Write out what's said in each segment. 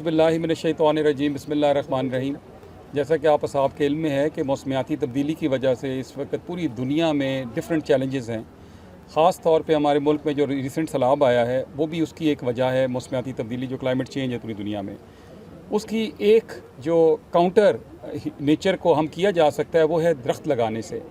बिस्मिल्लाहिमिनश्शैतानिर्रजीम बिस्मिल्लाहिर्रहमानिर्रहीम। जैसा कि आप साहब के इल्म में है कि मौसमियाती तब्दीली की वजह से इस वक्त पूरी दुनिया में डिफरेंट चैलेंजेस हैं। ख़ास तौर पे हमारे मुल्क में जो रिसेंट सैलाब आया है वो भी उसकी एक वजह है। मौसमियाती तब्दीली जो क्लाइमेट चेंज है पूरी दुनिया में, उसकी एक जो काउंटर नेचर को हम किया जा सकता है वो है दरख्त लगाने से।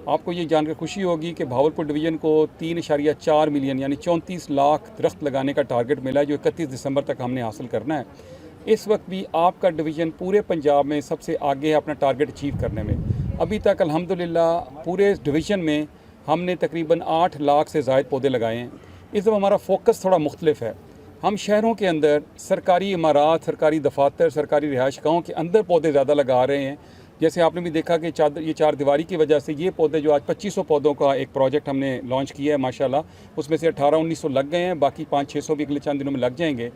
आपको ये जानकर खुशी होगी कि भावलपुर डिवीज़न को 3.4 मिलियन यानी 34 लाख दरख्त लगाने का टारगेट मिला है, जो 31 दिसंबर तक हमने हासिल करना है। इस वक्त भी आपका डिवीज़न पूरे पंजाब में सबसे आगे है अपना टारगेट अचीव करने में। अभी तक अल्हम्दुलिल्लाह पूरे डिवीज़न में हमने तकरीबन 8 लाख से ज़ायद पौधे लगाए हैं। इस दफ़ा हमारा फोकस थोड़ा मुख्तलिफ है। हम शहरों के अंदर सरकारी इमारात, सरकारी दफातर, सरकारी रिहाइशगाहों के अंदर पौधे ज़्यादा लगा रहे हैं। जैसे आपने भी देखा कि ये चार दीवारी की वजह से ये पौधे जो आज 2500 पौधों का एक प्रोजेक्ट हमने लॉन्च किया है माशाल्लाह, उसमें से 1800-1900 लग गए हैं, बाकी 500-600 भी अगले चंद दिनों में लग जाएंगे।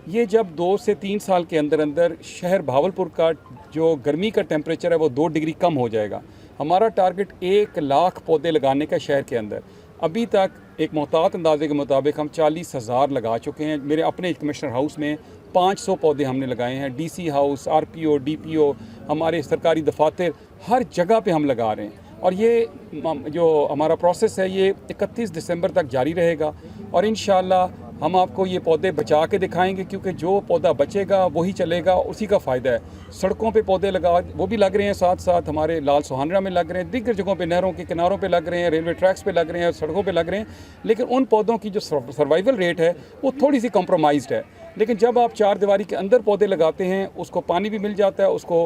ये जब 2 से 3 साल के अंदर अंदर शहर भावलपुर का जो गर्मी का टेम्परेचर है वो 2 डिग्री कम हो जाएगा। हमारा टारगेट 1 लाख पौधे लगाने का शहर के अंदर। अभी तक एक मोहतात अंदाजे के मुताबिक हम 40,000 लगा चुके हैं। मेरे अपने कमिश्नर हाउस में 500 पौधे हमने लगाए हैं। डीसी हाउस, आरपीओ, डीपीओ, हमारे सरकारी दफातर, हर जगह पे हम लगा रहे हैं। और ये जो हमारा प्रोसेस है ये 31 दिसंबर तक जारी रहेगा और इंशाअल्लाह हम आपको ये पौधे बचा के दिखाएंगे, क्योंकि जो पौधा बचेगा वही चलेगा, उसी का फ़ायदा है। सड़कों पे पौधे लगा वो भी लग रहे हैं, साथ साथ हमारे लाल सुहानरा में लग रहे हैं, दीगर जगहों पे नहरों के किनारों पे लग रहे हैं, रेलवे ट्रैक्स पे लग रहे हैं, सड़कों पे लग रहे हैं। लेकिन उन पौधों की जो सर्वाइवल रेट है वो थोड़ी सी कॉम्प्रोमाइज़्ड है। लेकिन जब आप 4 दीवारी के अंदर पौधे लगाते हैं उसको पानी भी मिल जाता है, उसको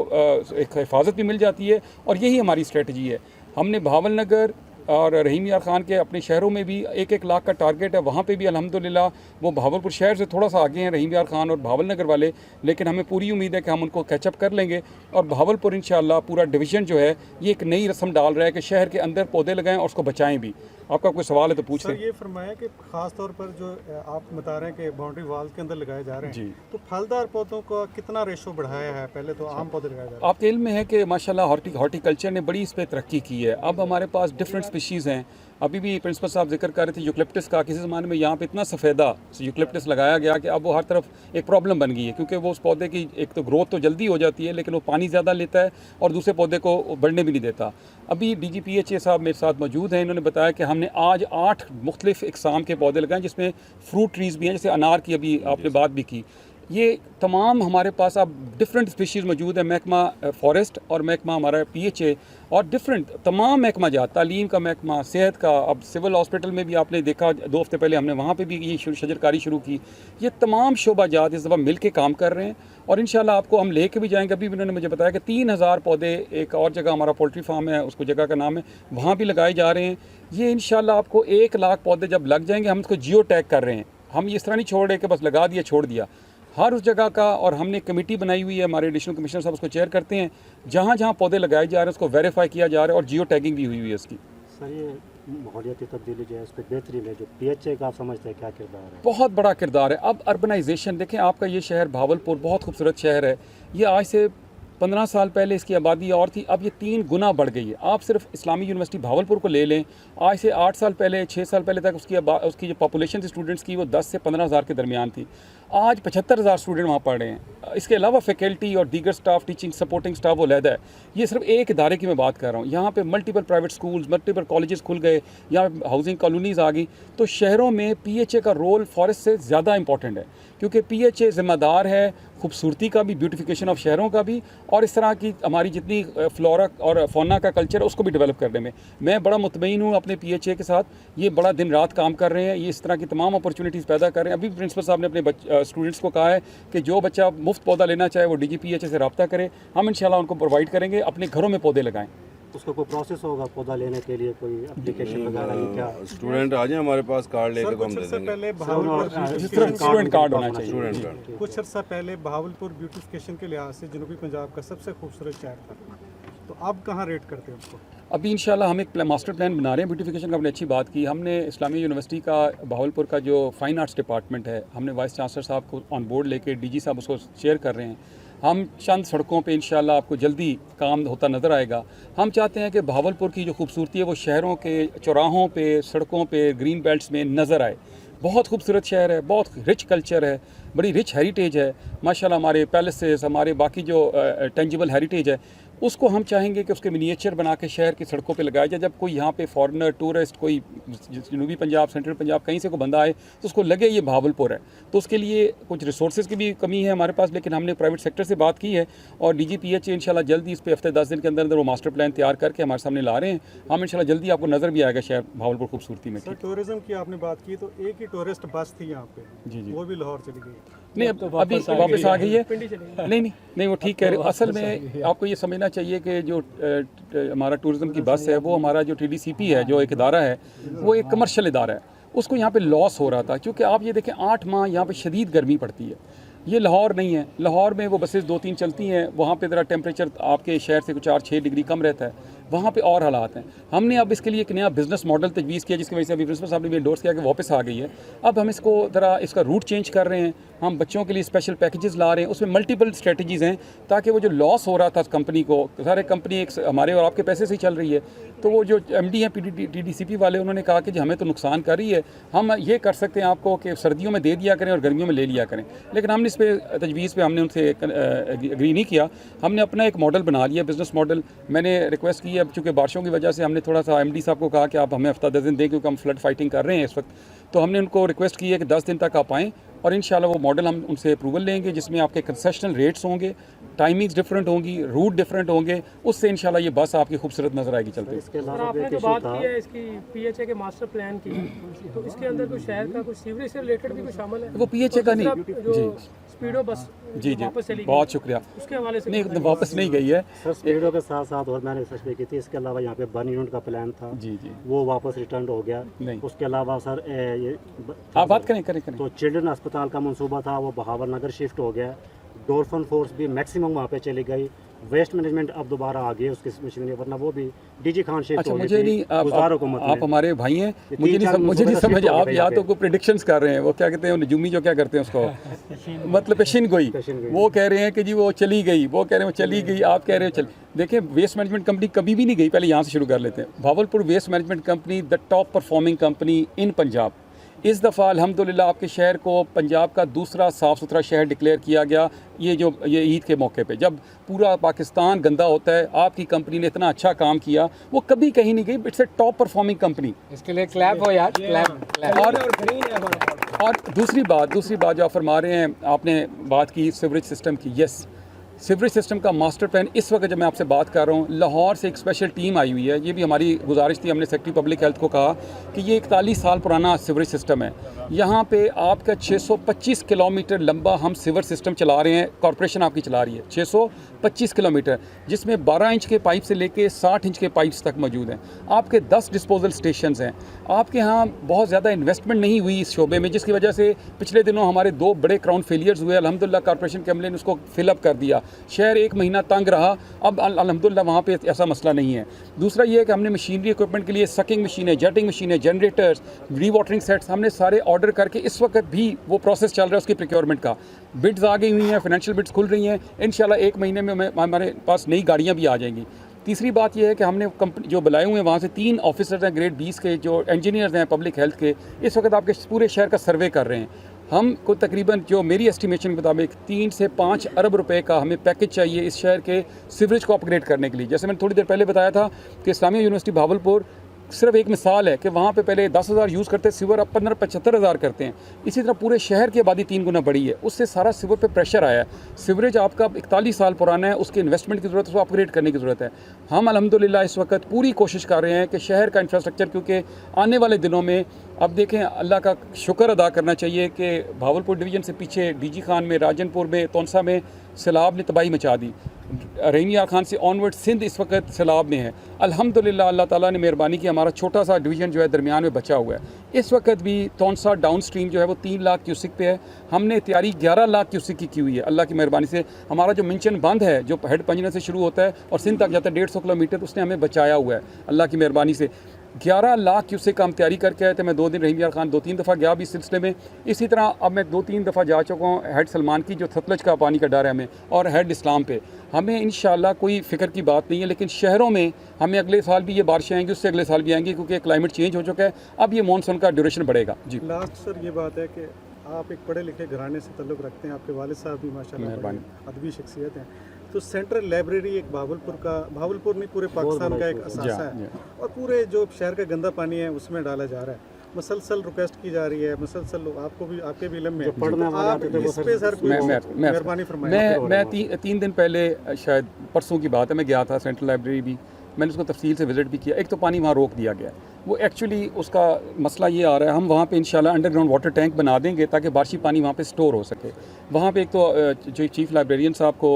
एक हिफाजत भी मिल जाती है, और यही हमारी स्ट्रेटजी है। हमने भावल नगर और रहीम यार ख़ान के अपने शहरों में भी 1-1 लाख का टारगेट है। वहाँ पे भी अल्हम्दुलिल्लाह वो भावलपुर शहर से थोड़ा सा आगे हैं रहीम यार ख़ान और भावल नगर वाले, लेकिन हमें पूरी उम्मीद है कि हम उनको कैचअप कर लेंगे। और भावलपुर इंशाअल्लाह पूरा डिवीज़न जो है ये एक नई रस्म डाल रहा है कि शहर के अंदर पौधे लगाएं और उसको बचाएं भी। आपका कोई सवाल है तो पूछ लें। सर, ये फरमाया कि ख़ास तौर पर जो आप बता रहे हैं कि बाउंड्री वाल के अंदर लगाए जा रहे हैं, जी, तो फलदार पौधों का कितना रेशो बढ़ाया है? पहले तो आम पौधे लगाए जा रहे हैं। आपके इल्म में है कि माशाल्लाह हॉर्टिकल्चर ने बड़ी इस पर तरक्की की है। अब हमारे पास डिफरेंट स्पीशीज़ हैं। अभी भी प्रिंसिपल साहब जिक्र कर रहे थे यूकलिप्टस का। किसी ज़माने में यहाँ पे इतना सफ़ेदा यूकलिप्टस लगाया गया कि अब वो हर तरफ एक प्रॉब्लम बन गई है, क्योंकि वो उस पौधे की एक तो ग्रोथ तो जल्दी हो जाती है लेकिन वो पानी ज़्यादा लेता है और दूसरे पौधे को बढ़ने भी नहीं देता। अभी DGPHA साहब मेरे साथ मौजूद हैं, इन्होंने बताया कि हमने आज 8 मुख्तलिफ इकसाम के पौधे लगाए जिसमें फ्रूट ट्रीज़ भी हैं, जैसे अनार की अभी आपने बात भी की। ये तमाम हमारे पास अब डिफरेंट स्पीशीज़ मौजूद है। महकमा फॉरेस्ट और महकमा हमारा PHA और डिफरेंट तमाम महकमा जात, तालीम का महकमा, सेहत का, अब सिविल हॉस्पिटल में भी आपने देखा 2 हफ्ते पहले हमने वहाँ पे भी ये शजरकारी शुरू की। ये तमाम शोबा जात इस दफ़ा मिल के काम कर रहे हैं और इंशाल्लाह आपको हम लेके भी जाएंगे। अभी उन्होंने मुझे बताया कि 3000 पौधे एक और जगह हमारा पोल्ट्री फार्म है, उसको जगह का नाम है, वहाँ भी लगाए जा रहे हैं। ये इंशाल्लाह आपको 1 लाख पौधे जब लग जाएंगे, हम इसको जियो टैग कर रहे हैं। हम इस तरह नहीं छोड़ रहे कि बस लगा दिया छोड़ दिया, हर उस जगह का। और हमने कमेटी बनाई हुई है, हमारे एडिशनल कमिश्नर साहब उसको चेयर करते हैं। जहाँ जहाँ पौधे लगाए जा रहे हैं उसको वेरीफाई किया जा रहा है और जियो टैगिंग भी हुई हुई है इसकी। सर, ये माहौलियाती तब्दीली जो है उस पर बेहतरी में जो PHA का आप समझते हैं क्या किरदार है? बहुत बड़ा किरदार है। अब अर्बनाइजेशन देखें, आपका ये शहर भावलपुर बहुत खूबसूरत शहर है। ये आज से 15 साल पहले इसकी आबादी और थी, अब ये 3 गुना बढ़ गई है। आप सिर्फ इस्लामी यूनिवर्सिटी भावलपुर को ले लें, आज से 8 साल पहले 6 साल पहले तक उसकी जो पॉपुलेशन थी स्टूडेंट्स की वो 10 से 15,000 के दरमियान थी। आज 75,000 स्टूडेंट वहाँ पढ़ रहे हैं। इसके अलावा फैकल्टी और दीगर स्टाफ, टीचिंग सपोर्टिंग स्टाफ वो लहदा है। ये सिर्फ एक इदारे की मैं बात कर रहा हूँ। यहाँ पे multiple private schools, multiple colleges खुल गए, यहाँ हाउसिंग कॉलोनीज़ आ गई। तो शहरों में PHA का रोल फॉरेस्ट से ज़्यादा इंपॉर्टेंट है, क्योंकि PHA ज़िम्मेदार है खूबसूरती का भी, ब्यूटिफिकेशन ऑफ शहरों का भी, और इस तरह की हमारी जितनी फ्लोरा और फौना का कल्चर है उसको भी डेवलप करने में। मैं बड़ा मुतमईन हूँ अपने PHA के साथ। ये बड़ा दिन रात काम कर रहे हैं, ये इस तरह की तमाम अपॉर्चुनिटीज़ पैदा कर रहे हैं। अभी प्रिंसिपल साहब ने अपने स्टूडेंट्स को कहा है कि जो बच्चा मुफ्त पौधा लेना चाहे वो DGPHA से रब्ता करे, हम इंशाल्लाह उनको प्रोवाइड करेंगे। अपने घरों में पौधे लगाएं। उसका कोई प्रोसेस होगा पौधा लेने के लिए, कोई एप्लीकेशन वगैरह या क्या? स्टूडेंट आ जाए हमारे पास, कार्ड लेके तो हम दे देंगे। पहले भावलपुर स्टूडेंट कार्ड होना चाहिए। Student card. कुछ अर्सा पहले भावलपुर ब्यूटिफिकेशन के लिहाज से जनूबी पंजाब का सबसे खूबसूरत शहर था, तो अब कहाँ रेट करते हैं उसको? अभी इंशाल्लाह हम एक मास्टर प्लान बना रहे हैं ब्यूटिफिकेशन का। हमने अच्छी बात की, हमने इस्लामी यूनिवर्सिटी का भावलपुर का जो फ़ाइन आर्ट्स डिपार्टमेंट है, हमने वाइस चांसलर साहब को ऑन बोर्ड लेके DG साहब उसको शेयर कर रहे हैं। हम चंद सड़कों पे इंशाल्लाह आपको जल्दी काम होता नज़र आएगा। हम चाहते हैं कि भावलपुर की जो खूबसूरती है वो शहरों के चौराहों पे, सड़कों पे, ग्रीन बेल्ट्स में नज़र आए। बहुत खूबसूरत शहर है, बहुत रिच कल्चर है, बड़ी रिच हेरिटेज है माशाल्लाह। हमारे पैलेसेस, हमारे बाकी जो टेंजिबल हेरिटेज है, उसको हम चाहेंगे कि उसके मिनिएचर बना के शहर की सड़कों पे लगाया जाए। जब कोई यहाँ पे फॉरेनर टूरिस्ट, कोई जनूबी पंजाब, सेंट्रल पंजाब, कहीं से कोई बंदा आए तो उसको लगे ये भावलपुर है। तो उसके लिए कुछ रिसोर्सेज की भी कमी है हमारे पास, लेकिन हमने प्राइवेट सेक्टर से बात की है और DGPH इंशाल्लाह जल्दी इस पे हफ्ते 10 दिन के अंदर अंदर वो मास्टर प्लान तैयार करके हमारे सामने ला रहे हैं। हम इंशाल्लाह जल्दी आपको नज़र भी आएगा शहर भावलपुर खूबसूरती में। सर टूरिज्म की आपने बात की तो एक ही टूरिस्ट बस थी यहाँ पे, जी जी, वो भी लाहौर चली गई। नहीं अब अभी वापस आ गई है। नहीं वो ठीक कह रहे हो। असल में आपको ये समझना चाहिए कि जो हमारा टूरिज़्म की बस है वो हमारा जो TDCP है, जो एक इदारा है, वो एक कमर्शियल इदारा है। उसको यहाँ पे लॉस हो रहा था क्योंकि आप ये देखें 8 माह यहाँ पे शदीद गर्मी पड़ती है। ये लाहौर नहीं है, लाहौर में वो बसेस 2-3 चलती हैं, वहाँ पे ज़रा टेम्परेचर आपके शहर से कुछ 4-6 डिग्री कम रहता है, वहाँ पे और हालात हैं। हमने अब इसके लिए एक नया बिज़नेस मॉडल तजवीज़ किया जिसकी वजह से अभी प्रिंसिपल साहब ने भी एंडोर्स किया कि वापस आ गई है। अब हम इसको ज़रा इसका रूट चेंज कर रहे हैं, हम बच्चों के लिए स्पेशल पैकेजेस ला रहे हैं, उसमें मल्टीपल स्ट्रेटजीज़ हैं ताकि वो जो लॉस हो रहा था कंपनी को, सारे कंपनी एक हमारे और आपके पैसे से ही चल रही है, तो वो जो MD हैं TDCP वाले, उन्होंने कहा कि जी हमें तो नुकसान कर रही है, हम ये कर सकते हैं आपको कि सर्दियों में दे दिया करें और गर्मियों में ले लिया करें। लेकिन हमने इस पर तजवीज़ पे हमने उनसे एग्री नहीं किया, हमने अपना एक मॉडल बना लिया, बिज़नेस मॉडल। मैंने रिक्वेस्ट की है, चूँकि बारिशों की वजह से हमने थोड़ा सा MD साहब को कहा कि आप हमें हफ्ता 10 दिन दें क्योंकि हम फ्लड फाइटिंग कर रहे हैं इस वक्त। तो हमने उनको रिक्वेस्ट की है कि 10 दिन तक आप आएँ और इंशाल्लाह वो मॉडल हम उनसे अप्रूवल लेंगे जिसमें आपके कंसेशनल रेट्स होंगे, टाइमिंग्स डिफरेंट होंगी, रूट डिफरेंट होंगे, उससे इंशाल्लाह ये बस आपकी खूबसूरत नजर आएगी चलते। इसके सर अलावा आपने एक जो इशू बात था, की है इसकी PHA के मास्टर प्लान की, तो इसके अंदर कोई शहर का कुछ सीवरेज से रिलेटेड भी कुछ शामिल है? वो PHA का नहीं जो जी स्पीडो बस जी वापस चली गई, बहुत शुक्रिया। उसके हवाले से नहीं वापस नहीं गई है सर स्पीडो के साथ साथ और मैंने रिसर्च भी की थी, इसके अलावा यहाँ पे बर्न यूनिट का प्लान था, जी जी। वो वापस रिटर्न हो गया। नहीं उसके अलावा सर ये आप बात करें तो चिल्ड्रन अस्पताल का मंसूबा था, वो बहावल नगर शिफ्ट हो गया। डॉल्फिन फोर्स भी मैक्सिमम वहाँ पे चली गई। वेस्ट मैनेजमेंट अब दोबारा आ गई उसकी मशीनरी, वरना वो भी DG खान शिफ्ट अच्छा हो गई मुझे थी नहीं गुज़ार हुकूमत में। आप हमारे भाई हैं, ये मुझे 3-4 नहीं समझ शिफ्ट हो आप गए या यहाँ तो पे। कोई प्रिडिक्शंस कर रहे हैं, वो क्या कहते हैं नजूमी जो क्या करते हैं उसको मतलब पेशिन गोई, वो कह रहे हैं कि जी वो चली गई, वो कह रहे हैं वो चली गई, आप कह रहे हो चल। देखिए वेस्ट मैनेजमेंट कंपनी कभी भी नहीं गई, पहले यहाँ से शुरू कर लेते हैं। Bahawalpur waste management company the top performing company in Punjab. इस दफ़ा अल्हम्दुलिल्लाह आपके शहर को पंजाब का दूसरा साफ़ सुथरा शहर डिक्लेयर किया गया। ये ईद के मौके पे जब पूरा पाकिस्तान गंदा होता है, आपकी कंपनी ने इतना अच्छा काम किया, वो कभी कहीं नहीं गई। It's a top performing company. इसके लिए क्लैप हो यार, क्लैप। और दूसरी बात जो आप फरमा रहे हैं, आपने बात की सीवरेज सिस्टम की। यस, सीवरेज सिस्टम का मास्टर प्लान इस वक्त जब मैं आपसे बात कर रहा हूँ, लाहौर से एक स्पेशल टीम आई हुई है। ये भी हमारी गुजारिश थी, हमने सेक्रेटरी पब्लिक हेल्थ को कहा कि ये 41 साल पुराना सीवरेज सिस्टम है। यहाँ पे आपका 625 किलोमीटर लंबा हम सीवर सिस्टम चला रहे हैं, कॉरपोरेशन आपकी चला रही है 625 किलोमीटर, जिसमें 12 इंच के पाइप से लेके 60 इंच के पाइप्स तक मौजूद हैं। आपके 10 डिस्पोजल स्टेशंस हैं। आपके यहाँ बहुत ज़्यादा इन्वेस्टमेंट नहीं हुई इस शोबे में, जिसकी वजह से पिछले दिनों हमारे 2 बड़े क्राउन फेलियर्स हुए। अल्हम्दुलिल्लाह कॉरपोरेशन के अमले ने उसको फिलअप कर दिया, शहर 1 महीना तंग रहा। अब अल्हम्दुलिल्लाह वहाँ पे ऐसा मसला नहीं है। दूसरा ये है कि हमने मशीनरी इक्विपमेंट के लिए सकिंग मशीनें, जेटिंग मशीनें, जनरेटर्स, रीवाटरिंग सेट्स हमने सारे ऑर्डर करके इस वक्त भी वो प्रोसेस चल रहा है उसकी प्रोक्योरमेंट का। बिड्स आ गई हुई हैं, फाइनेंशियल बिड्स खुल रही हैं। इंशाल्लाह 1 महीने में हमारे पास नई गाड़ियाँ भी आ जाएंगी। तीसरी बात यह है कि हमने कंपनी जो बुलाए हुए हैं वहाँ से 3 ऑफिसर्स हैं ग्रेड 20 के, जो इंजीनियर्स हैं पब्लिक हेल्थ के, इस वक्त आपके पूरे शहर का सर्वे कर रहे हैं। हम को तकरीबन जो मेरी एस्टिमेशन के मुताबिक 3 से 5 अरब रुपए का हमें पैकेज चाहिए इस शहर के सीवरेज को अपग्रेड करने के लिए। जैसे मैंने थोड़ी देर पहले बताया था कि इस्लामिया यूनिवर्सिटी भावलपुर सिर्फ एक मिसाल है कि वहाँ पे पहले 10,000 यूज़ करते सीवर, अब 15-75,000 करते हैं। इसी तरह पूरे शहर की आबादी 3 गुना बढ़ी है, उससे सारा सीवर पे प्रेशर आया है। सीवरेज आपका 41 साल पुराना है, उसके इन्वेस्टमेंट की ज़रूरत है, उसको अपग्रेड करने की ज़रूरत है। हम अल्हम्दुलिल्लाह इस वक्त पूरी कोशिश कर रहे हैं कि शहर का इंफ्रास्ट्रक्चर, क्योंकि आने वाले दिनों में अब देखें, अल्लाह का शुक्र अदा करना चाहिए कि भावलपुर डिवीज़न से पीछे DG खान में, राजनपुर में, तौनसा में सैलाब ने तबाही मचा दी। रहीमिया खान से ऑनवर्ड सिंध इस वक्त सैलाब में है। अल्हम्दुलिल्लाह अल्लाह ताला ने मेहरबानी की, हमारा छोटा सा डिवीज़न जो है दरमियान में बचा हुआ है। इस वक्त भी तौनसा डाउन स्ट्रीम जो है वो 3 लाख क्यूसिक पे है। हमने तैयारी 11 लाख क्यूसिक की हुई है। अल्लाह की मेहरबानी से हमारा जो मिंचन बंद है, जो हेड पंजना से शुरू होता है और सिंध तक जाता है 150 किलोमीटर, उसने हमें बचाया हुआ है अल्लाह की मेहरबानी से। 11 लाख क्यूसेक का हम तैयारी करके आए थे। मैं 2 दिन रहीम यार खान 2-3 दफ़ा गया भी इस सिलसिले में। इसी तरह अब मैं 2-3 दफ़ा जा चुका हूँ हेड सलमान की, जो सतलज का पानी का डर है हमें, और हेड इस्लाम पे। हमें इंशाल्लाह कोई फ़िक्र की बात नहीं है, लेकिन शहरों में हमें अगले साल भी ये बारिशें आएंगी, उससे अगले साल भी आएंगी, क्योंकि क्लाइमेट चेंज हो चुका है। अब ये मानसून का ड्यूरेशन बढ़ेगा। जी लास्ट सर ये बात है कि आप एक पढ़े लिखे घराने से ताल्लुक़ रखते हैं, आपके वालिद साहब भी माशाल्लाह बड़े अदबी शख्सियत हैं। तो सेंट्रल लाइब्रेरी एक भावलपुर नहीं पूरे पाकिस्तान का एक असासा है, और पूरे जो शहर का गंदा पानी है उसमें डाला जा रहा है। मसलसल रिक्वेस्ट की जा रही है, मसलसल आपको भी, आपके भी इलम में आप इस पे सर मेहरबानी फरमाइए। मैं 3 दिन पहले, शायद परसों की बात है, मैं गया था सेंट्रल लाइब्रेरी भी, मैंने उसको तफसील से विज़िट भी किया। एक तो पानी वहाँ रोक दिया गया, वो एक्चुअली उसका मसला ये आ रहा है, हम वहाँ पे इंशाल्लाह अंडरग्राउंड वाटर टैंक बना देंगे ताकि बारिशी पानी वहाँ पे स्टोर हो सके। वहाँ पे एक तो जो चीफ़ लाइब्रेरियन साहब को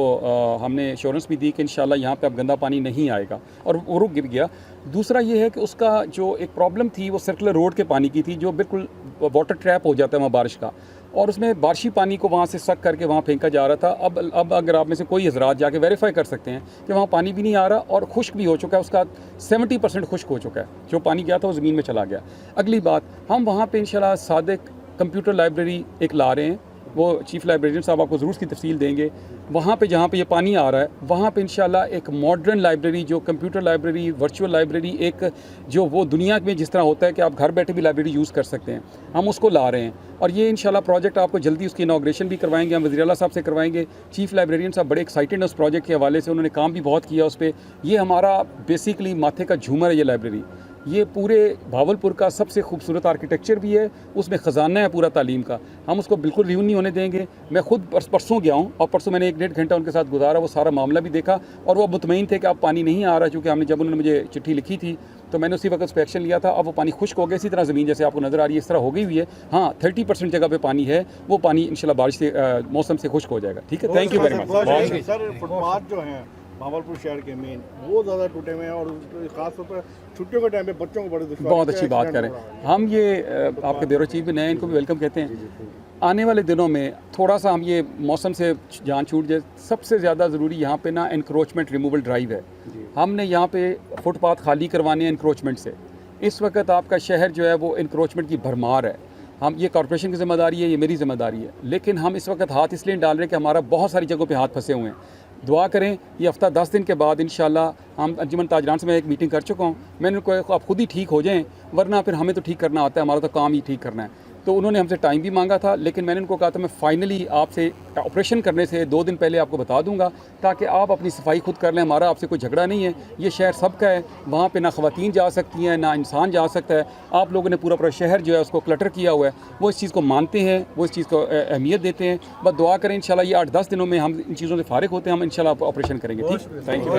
हमने एश्योरेंस भी दी कि इंशाल्लाह यहाँ पे अब गंदा पानी नहीं आएगा, और वो रुक गिर गया। दूसरा ये है कि उसका जो एक प्रॉब्लम थी वो सर्कुलर रोड के पानी की थी, जो बिल्कुल वाटर ट्रैप हो जाता है वहाँ बारिश का, और उसमें बारिशी पानी को वहाँ से सक करके वहाँ फेंका जा रहा था। अब अगर आप में से कोई हजरात जाके वेरीफाई कर सकते हैं कि वहाँ पानी भी नहीं आ रहा, और खुश्क भी हो चुका है, उसका 70% खुश्क हो चुका है। जो पानी गया था वो ज़मीन में चला गया। अगली बात, हम वहाँ पे इंशाल्लाह सादिक कंप्यूटर लाइब्रेरी एक ला रहे हैं, वो चीफ़ लाइब्रेरियन साहब आपको ज़रूर उसकी तफसील देंगे। वहाँ पे जहाँ पे ये पानी आ रहा है, वहाँ पे इंशाल्लाह एक मॉडर्न लाइब्रेरी, जो कंप्यूटर लाइब्रेरी, वर्चुअल लाइब्रेरी, एक जो वो दुनिया में जिस तरह होता है कि आप घर बैठे भी लाइब्रेरी यूज़ कर सकते हैं, हम उसको ला रहे हैं। और ये इंशाल्लाह प्रोजेक्ट आपको जल्दी उसकी इनॉग्रेशन भी करवाएंगे, हम वज़ीर आला साहब से करवाएंगे। चीफ़ लाइब्रेरियन साहब बड़े एक्साइटेड हैं उस प्रोजेक्ट के हवाले से, उन्होंने काम भी बहुत किया उस पर। ये हमारा बेसिकली माथे का झूमर है ये लाइब्रेरी। ये पूरे भावलपुर का सबसे खूबसूरत आर्किटेक्चर भी है, उसमें ख़जाना है पूरा तालीम का, हम उसको बिल्कुल रिव्यू नहीं होने देंगे। मैं खुद परसों गया हूँ, और परसों मैंने 1-1.5 घंटा उनके साथ गुजारा, वो सारा मामला भी देखा, और वो मुतमईन थे कि अब पानी नहीं आ रहा, क्योंकि हमने जब उन्होंने मुझे चिट्ठी लिखी थी तो मैंने उसी वक्त उस पर एक्शन लिया था। अब वो पानी खुश्क हो गया, इसी तरह ज़मीन जैसे आपको नज़र आ रही है इस तरह हो गई हुई है। हाँ, 30% जगह पे पानी है, वो पानी इंशाल्लाह बारिश से मौसम से खुश्क हो जाएगा। ठीक है, thank you very much. Sir footpath जो हैं भावलपुर शहर के मेन, वो ज़्यादा टूटे हुए हैं, और ख़ासतौर पर छुट्टियों के टाइम पे बच्चों को बड़े दुश्वार। बहुत अच्छी बात करें हम। ये आपके ब्यूरो चीफ भी नए, इनको भी वेलकम कहते हैं। आने वाले दिनों में थोड़ा सा हम ये मौसम से जान छूट जाए, सबसे ज़्यादा ज़रूरी यहाँ पे ना एनक्रोचमेंट रिमूवल ड्राइव है। हमने यहाँ पे फुटपाथ खाली करवाने हैं एनक्रोचमेंट से। इस वक्त आपका शहर जो है वो एनक्रोचमेंट की भरमार है। हम, ये कॉर्पोरेशन की ज़िम्मेदारी है, ये मेरी ज़िम्मेदारी है, लेकिन हम इस वक्त हाथ इसलिए डाल रहे हैं कि हमारा बहुत सारी जगहों पे हाथ फंसे हुए हैं। दुआ करें, ये हफ़्ता 10 दिन के बाद इंशाल्लाह हम अंजुमन ताजरान से मैं एक मीटिंग कर चुका हूँ, मैंने उनको आप खुद ही ठीक हो जाएं, वरना फिर हमें तो ठीक करना आता है, हमारा तो काम ही ठीक करना है। तो उन्होंने हमसे टाइम भी मांगा था, लेकिन मैंने उनको कहा था मैं फाइनली आपसे ऑपरेशन करने से 2 दिन पहले आपको बता दूंगा, ताकि आप अपनी सफाई खुद कर लें। हमारा आपसे कोई झगड़ा नहीं है, ये शहर सबका है, वहाँ पे ना ख़वातीन जा सकती हैं ना इंसान जा सकता है। आप लोगों ने पूरा शहर जो है उसको क्लटर किया हुआ है, वो इस चीज़ को मानते हैं, वो इस चीज़ को अहमियत देते हैं। बस दुआ करें इंशाल्लाह ये 8-10 दिनों में हम इन चीज़ों से फारिग होते हैं, हम इंशाल्लाह ऑपरेशन करेंगे। ठीक, थैंक यू।